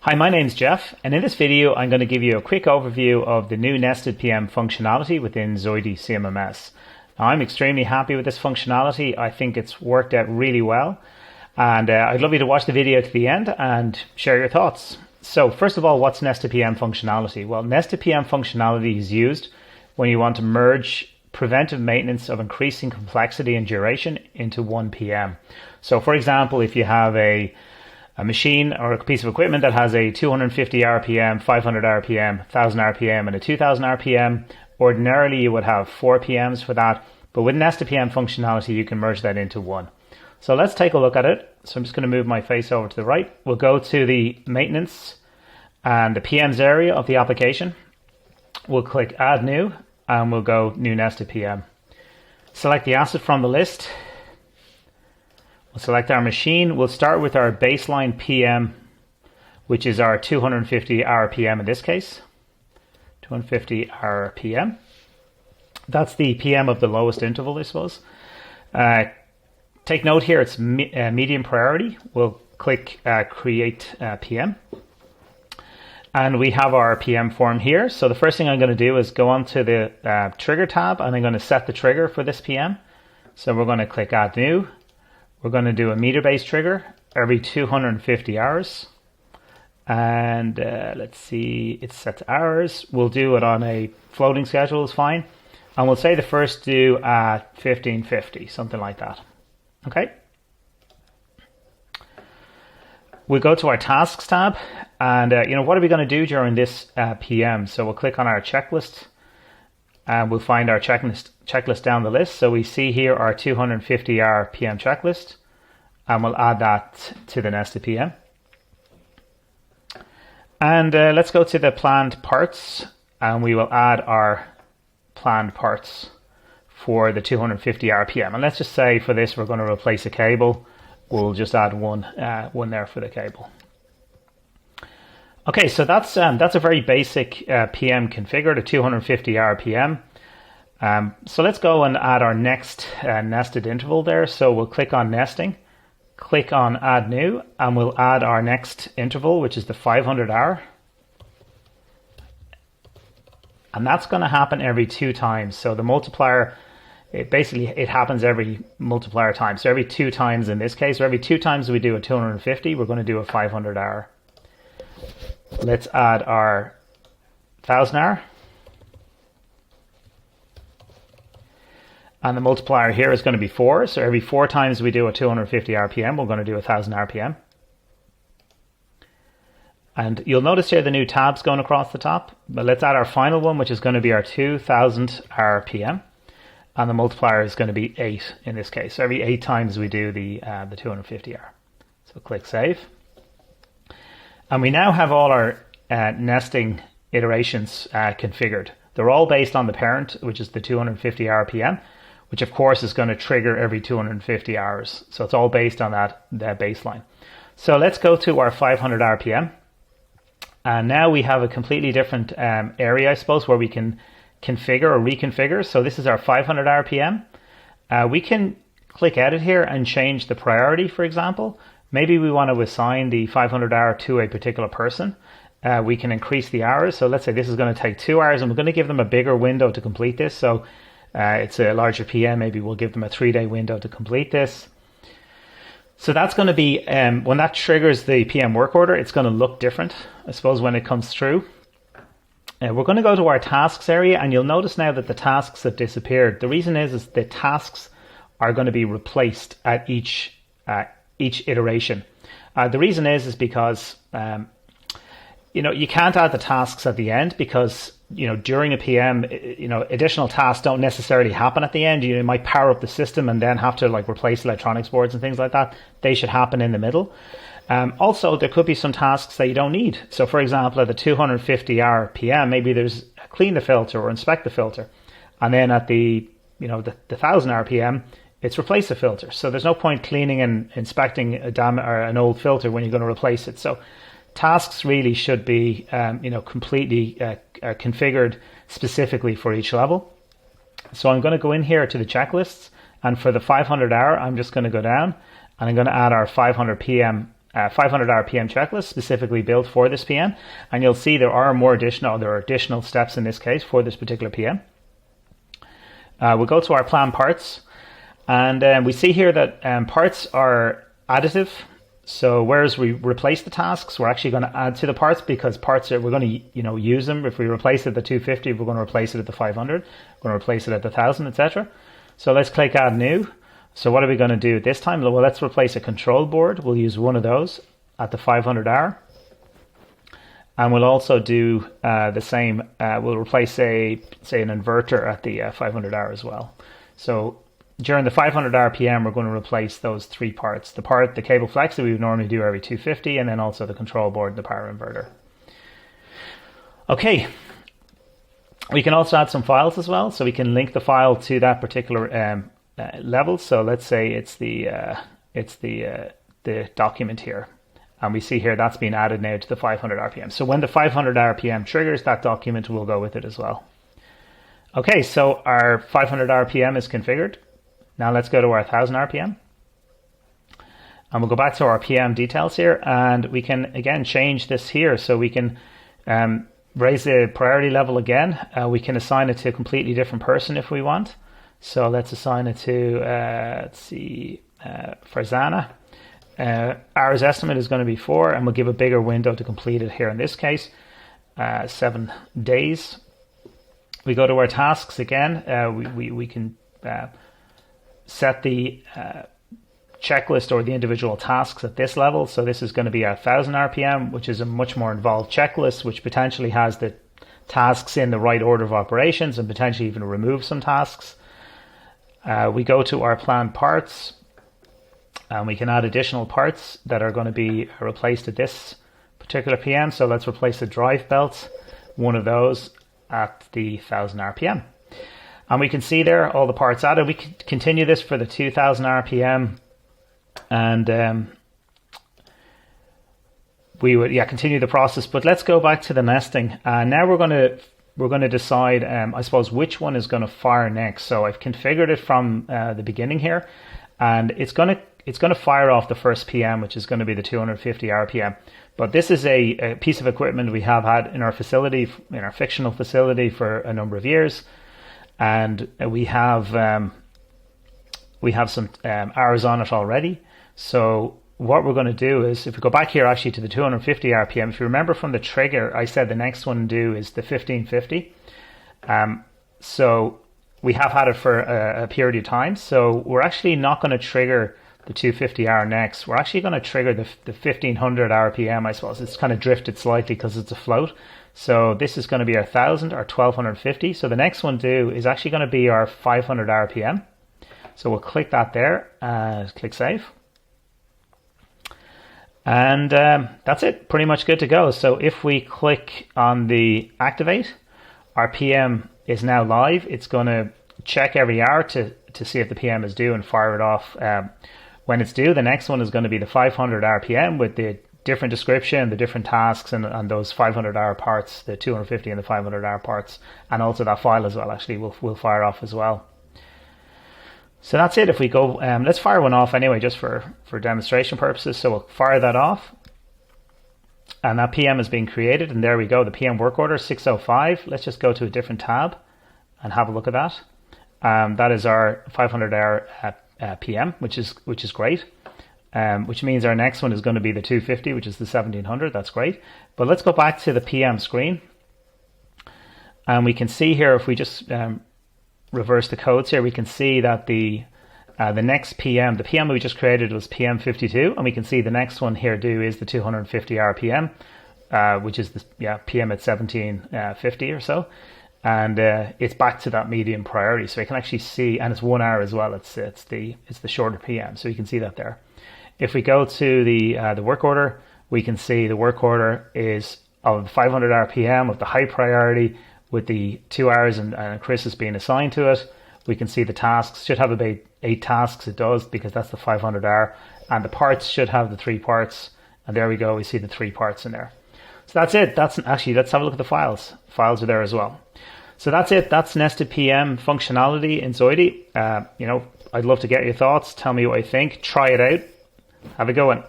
Hi, my name's Jeff, and in this video I'm going to give you a quick overview of the new nested PM functionality within Zoidi CMMS. Now, I'm extremely happy with this functionality. I think it's worked out really well, and I'd love you to watch the video to the end and share your thoughts. So first of all, what's nested PM functionality? Well, nested PM functionality is used when you want to merge preventive maintenance of increasing complexity and duration into one PM. So for example, if you have a machine or a piece of equipment that has a 250 RPM, 500 RPM, 1000 RPM and a 2000 RPM, ordinarily you would have 4 PMs for that, but with nested PM functionality you can merge that into one. So let's take a look at it. So I'm just going to move my face over to the right. We'll go to the maintenance and the PMs area of the application. We'll click add new and we'll go new nested PM. Select the asset from the list. We'll select our machine. We'll start with our baseline PM, which is our 250 RPM in this case. 250 RPM. That's the PM of the lowest interval, I suppose. Take note here, it's medium priority. We'll click create PM. And we have our PM form here. So the first thing I'm going to do is go onto the trigger tab, and I'm going to set the trigger for this PM. So we're going to click add new. We're going to do a meter-based trigger every 250 hours. And let's see, it's set to hours. We'll do it on a floating schedule, is fine. And we'll say the first due at 1550, something like that. Okay. We'll go to our tasks tab. And what are we going to do during this PM? So we'll click on our checklist. And we'll find our checklist down the list. So we see here our 250 RPM checklist, and we'll add that to the nested PM. And let's go to the planned parts, and we will add our planned parts for the 250 RPM. And let's just say for this we're going to replace a cable. We'll just add one there for the cable. Okay, so that's a very basic PM configure, the 250 RPM. So let's go and add our next nested interval there. So we'll click on nesting, click on add new, and we'll add our next interval, which is the 500 hour. And that's going to happen every 2 times. So the multiplier, it happens every multiplier time. So every 2 times in this case, or every 2 times we do a 250, we're going to do a 500 hour. Let's add our 1000 hour. And the multiplier here is going to be 4. So every 4 times we do a 250 RPM, we're going to do 1000 RPM. And you'll notice here the new tabs going across the top. But let's add our final one, which is going to be our 2000 RPM. And the multiplier is going to be 8 in this case. So every 8 times we do the 250 R. So click save. And we now have all our nesting iterations configured. They're all based on the parent, which is the 250 RPM, which of course is going to trigger every 250 hours. So it's all based on that baseline. So let's go to our 500 RPM. And now we have a completely different area, I suppose, where we can configure or reconfigure. So this is our 500 RPM. We can click edit here and change the priority, for example. Maybe we want to assign the 500 hour to a particular person. We can increase the hours. So let's say this is going to take 2 hours, and we're going to give them a bigger window to complete this. So it's a larger PM. Maybe we'll give them a 3-day window to complete this. So that's going to be, when that triggers the PM work order, it's going to look different, I suppose, when it comes through. We're going to go to our tasks area, and you'll notice now that the tasks have disappeared. The reason is the tasks are going to be replaced at each iteration. The reason is because you can't add the tasks at the end, because during a PM, additional tasks don't necessarily happen at the end. You might power up the system and then have to replace electronics boards and things like that. They should happen in the middle. Also, there could be some tasks that you don't need. So for example, at the 250 RPM, maybe there's clean the filter or inspect the filter, and then at the 1000 RPM, it's replace the filter. So there's no point cleaning and inspecting an old filter when you're going to replace it. So tasks really should be completely configured specifically for each level. So I'm going to go in here to the checklists, and for the 500 hour, I'm just going to go down and I'm going to add our 500 PM 500 RPM checklist specifically built for this PM, and you'll see there are additional steps in this case for this particular PM. We'll go to our plan parts, and we see here that parts are additive. So whereas we replace the tasks, we're actually going to add to the parts, because parts we're going to use them. If we replace it at the 250, we're going to replace it at the 500. We're going to replace it at the 1000, etc. So let's click Add New. So what are we going to do this time? Well, let's replace a control board. We'll use one of those at the 500R. And we'll also do the same. We'll replace, say an inverter at the 500R as well. So during the 500 RPM, we're going to replace those three parts. The cable flex that we would normally do every 250, and then also the control board and the power inverter. Okay. We can also add some files as well. So we can link the file to that particular level. So let's say it's the document here. And we see here that's been added now to the 500 RPM. So when the 500 RPM triggers, that document will go with it as well. Okay, so our 500 RPM is configured. Now let's go to our 1000 RPM. And we'll go back to our PM details here, and we can again change this here. So we can raise the priority level again. We can assign it to a completely different person if we want. So let's assign it to, Farzana. Hour's estimate is going to be 4, and we'll give a bigger window to complete it here in this case, 7 days. We go to our tasks again. We can set the checklist or the individual tasks at this level. So this is going to be our 1000 RPM, which is a much more involved checklist, which potentially has the tasks in the right order of operations and potentially even remove some tasks. We go to our planned parts, and we can add additional parts that are going to be replaced at this particular PM. So let's replace the drive belt, one of those at the 1000 RPM. And we can see there all the parts added. We can continue this for the 2000 RPM, and we would continue the process. But let's go back to the nesting. Now we're going to decide, I suppose, which one is going to fire next. So I've configured it from the beginning here, and it's going to fire off the first PM, which is going to be the 250 RPM. But this is a piece of equipment we have had in our facility, in our fictional facility, for a number of years. And we have some hours on it already. So what we're going to do is, if we go back here actually to the 250 RPM, if you remember from the trigger, I said the next one due is the 1550. So we have had it for a period of time. So we're actually not going to trigger the 250R next. We're actually going to trigger the 1500 RPM, I suppose. It's kind of drifted slightly because it's a float. So this is going to be our 1000 or 1250. So the next one due is actually going to be our 500 RPM. So we'll click that there, click save. And that's it, pretty much good to go. So if we click on the activate, our PM is now live. It's going to check every hour to see if the PM is due and fire it off. When it's due, the next one is going to be the 500 RPM with the different description, the different tasks, and those 500-hour parts, the 250 and the 500-hour parts, and also that file as well, actually, will fire off as well. So that's it. If we go, let's fire one off anyway, just for demonstration purposes. So we'll fire that off. And that PM has been created, and there we go, the PM work order 605. Let's just go to a different tab and have a look at that. That is our 500-hour PM, which is great. Which means our next one is going to be the 250, which is the 1700. That's great. But let's go back to the PM screen. And we can see here, if we just reverse the codes here, we can see that the next PM, the PM we just created was PM 52. And we can see the next one here due is the 250 RPM, which is the PM at 1750 or so. And it's back to that medium priority. So I can actually see, and it's 1 hour as well. It's the shorter PM. So you can see that there. If we go to the work order, we can see the work order is of 500 RPM of the high priority with the 2 hours and Chris is being assigned to it. We can see the tasks should have about 8 tasks. It does, because that's the 500 hour, and the parts should have the 3 parts. And there we go. We see the 3 parts in there. So that's it. Let's have a look at the files. Files are there as well. So that's it. That's nested PM functionality in Zoidi. I'd love to get your thoughts. Tell me what you think. Try it out. Have a good one.